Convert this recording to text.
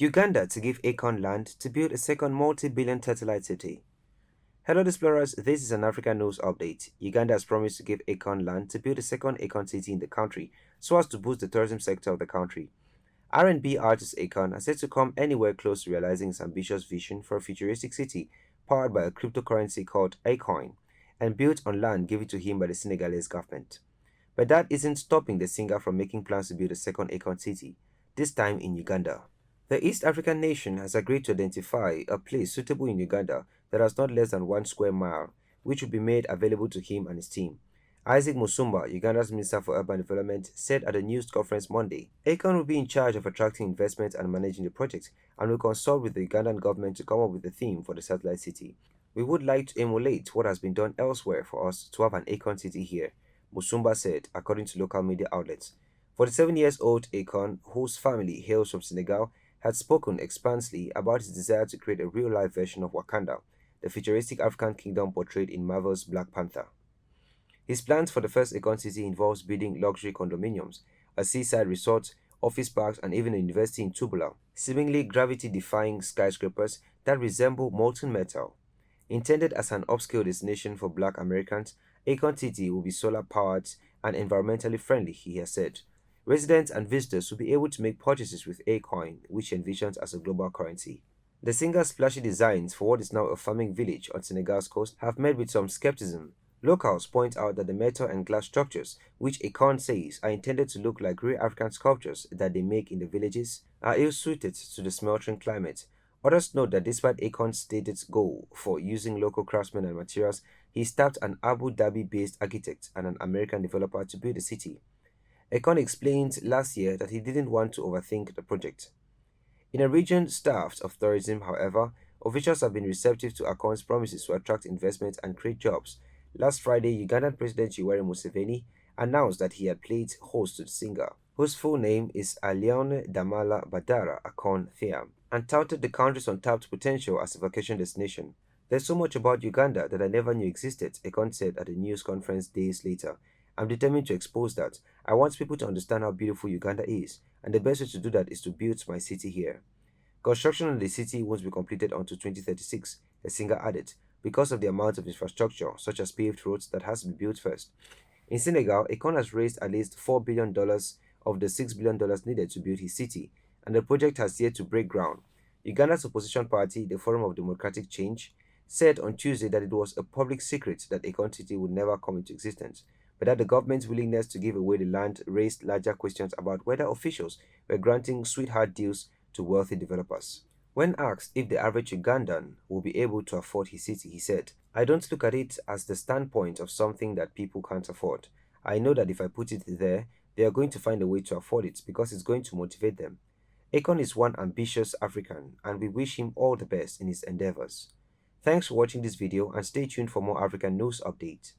Uganda to give Akon land to build a second multi-billion satellite city. Hello explorers, this is an African news update. Uganda has promised to give Akon land to build a second Akon city in the country so as to boost the tourism sector of the country. R&B artist Akon has said to come anywhere close to realizing his ambitious vision for a futuristic city powered by a cryptocurrency called Akon and built on land given to him by the Senegalese government. But that isn't stopping the singer from making plans to build a second Akon city, this time in Uganda. The East African nation has agreed to identify a place suitable in Uganda that has not less than 1 square mile, which will be made available to him and his team. Isaac Musumba, Uganda's Minister for Urban Development, said at a news conference Monday, Akon will be in charge of attracting investment and managing the project and will consult with the Ugandan government to come up with a theme for the satellite city. We would like to emulate what has been done elsewhere for us to have an Akon city here, Musumba said, according to local media outlets. 47-years-old Akon, whose family hails from Senegal, had spoken expansively about his desire to create a real-life version of Wakanda, the futuristic African kingdom portrayed in Marvel's Black Panther. His plans for the first Akon city involves building luxury condominiums, a seaside resort, office parks, and even a university in Tubula, seemingly gravity-defying skyscrapers that resemble molten metal. Intended as an upscale destination for black Americans, Akon City will be solar-powered and environmentally friendly, he has said. Residents and visitors will be able to make purchases with Akon, which envisions as a global currency. The singer's splashy designs for what is now a farming village on Senegal's coast have met with some skepticism. Locals point out that the metal and glass structures, which Akon says are intended to look like real African sculptures that they make in the villages, are ill-suited to the sweltering climate. Others note that despite Akon's stated goal for using local craftsmen and materials, he staffed an Abu Dhabi-based architect and an American developer to build the city. Akon explained last year that he didn't want to overthink the project. In a region starved of tourism, however, officials have been receptive to Akon's promises to attract investment and create jobs. Last Friday, Ugandan President Yoweri Museveni announced that he had played host to the singer, whose full name is Alione Damala Badara Akon Thiam, and touted the country's untapped potential as a vacation destination. There's so much about Uganda that I never knew existed, Akon said at a news conference days later. I'm determined to expose that. I want people to understand how beautiful Uganda is, and the best way to do that is to build my city here. Construction on the city won't be completed until 2036, the singer added, because of the amount of infrastructure, such as paved roads, that has to be built first. In Senegal, Akon has raised at least $4 billion of the $6 billion needed to build his city, and the project has yet to break ground. Uganda's opposition party, the Forum of Democratic Change, said on Tuesday that it was a public secret that Akon City would never come into existence, but that the government's willingness to give away the land raised larger questions about whether officials were granting sweetheart deals to wealthy developers. When asked if the average Ugandan will be able to afford his city, he said, I don't look at it as the standpoint of something that people can't afford. I know that if I put it there, they are going to find a way to afford it because it's going to motivate them. Akon is one ambitious African, and we wish him all the best in his endeavors. Thanks for watching this video and stay tuned for more African news updates.